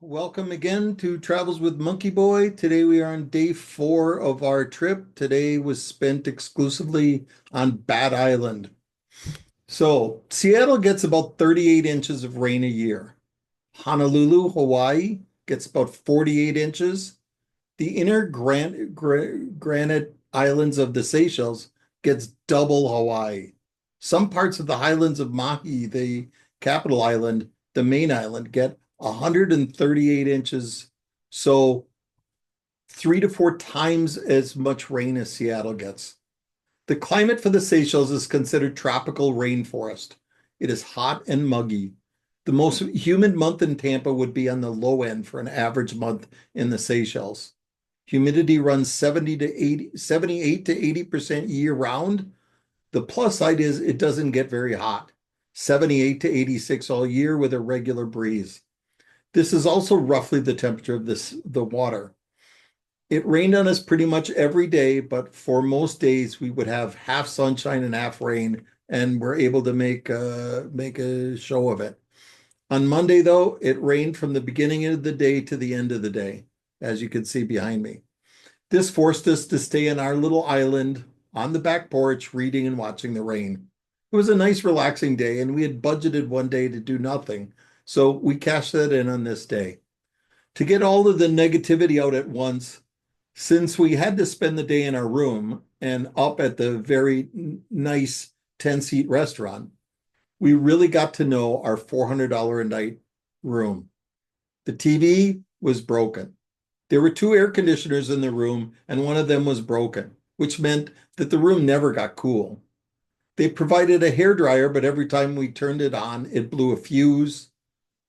Welcome again to Travels with Monkey Boy. Today we are on day 4 of our trip. Today was spent exclusively on Bat Island. So, Seattle gets about 38 inches of rain a year. Honolulu, Hawaii gets about 48 inches. The inner granite islands of the Seychelles gets double Hawaii. Some parts of the highlands of Mahi, the capital island, the main island, get 138 inches. So 3 to 4 times as much rain as Seattle gets. The climate for the Seychelles is considered tropical rainforest. It is hot and muggy. The most humid month in Tampa would be on the low end for an average month in the Seychelles. Humidity runs 78 to 80% year round. The plus side is it doesn't get very hot, 78 to 86 all year with a regular breeze. This is also roughly the temperature of the water. It rained on us pretty much every day, but for most days we would have half sunshine and half rain, and we're able to make a show of it. On Monday, though, it rained from the beginning of the day to the end of the day, as you can see behind me. This forced us to stay on our little island on the back porch, reading and watching the rain. It was a nice, relaxing day, and we had budgeted one day to do nothing, so we cashed that in on this day. To get all of the negativity out at once, since we had to spend the day in our room and up at the very nice 10-seat restaurant, we really got to know our $400 a night room. The TV was broken. There were 2 air conditioners in the room, and one of them was broken, which meant that the room never got cool. They provided a hairdryer, but every time we turned it on, it blew a fuse.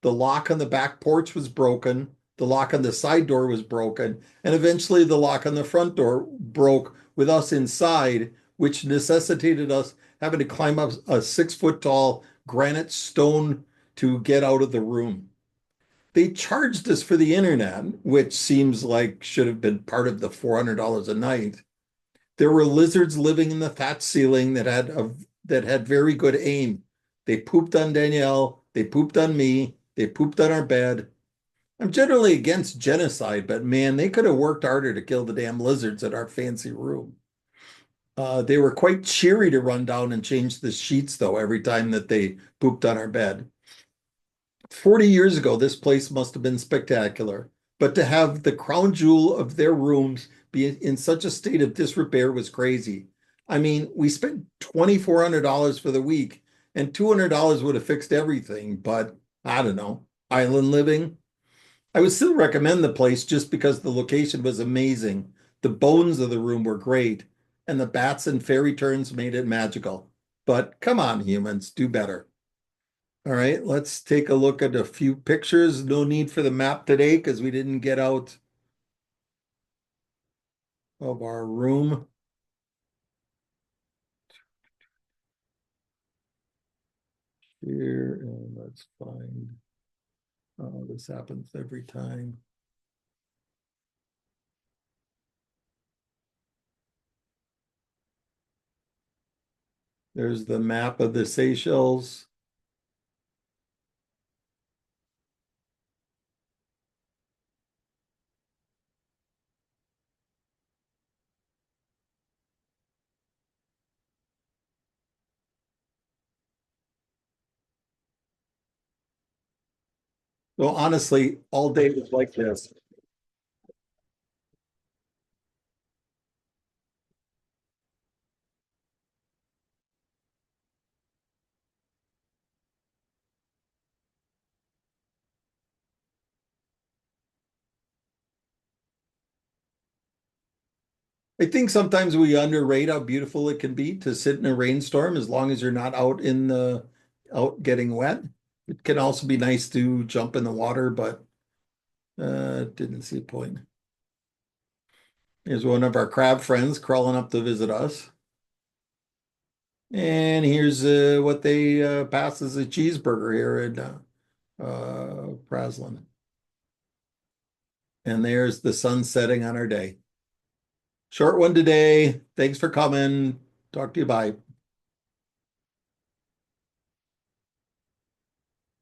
The lock on the back porch was broken. The lock on the side door was broken. And eventually the lock on the front door broke with us inside, which necessitated us having to climb up a 6 foot tall granite stone to get out of the room. They charged us for the internet, which seems like should have been part of the $400 a night. There were lizards living in the thatch ceiling that had very good aim. They pooped on Danielle, they pooped on me, they pooped on our bed. I'm generally against genocide, but man, they could have worked harder to kill the damn lizards at our fancy room. They were quite cheery to run down and change the sheets, though, every time that they pooped on our bed. 40 years ago, this place must have been spectacular, but to have the crown jewel of their rooms be in such a state of disrepair was crazy. I mean, we spent $2,400 for the week, and $200 would have fixed everything, but I don't know, island living. I would still recommend the place just because the location was amazing. The bones of the room were great, and the bats and fairy turns made it magical. But come on, humans, do better. All right, let's take a look at a few pictures. No need for the map today because we didn't get out of our room. Here, and let's find, oh, this happens every time. There's the map of the Seychelles. Well, honestly, all day was like this. I think sometimes we underrate how beautiful it can be to sit in a rainstorm as long as you're not out getting wet. It can also be nice to jump in the water, but didn't see a point. Here's one of our crab friends crawling up to visit us. And here's what they pass as a cheeseburger here in Praslin. And there's the sun setting on our day. Short one today. Thanks for coming. Talk to you. Bye.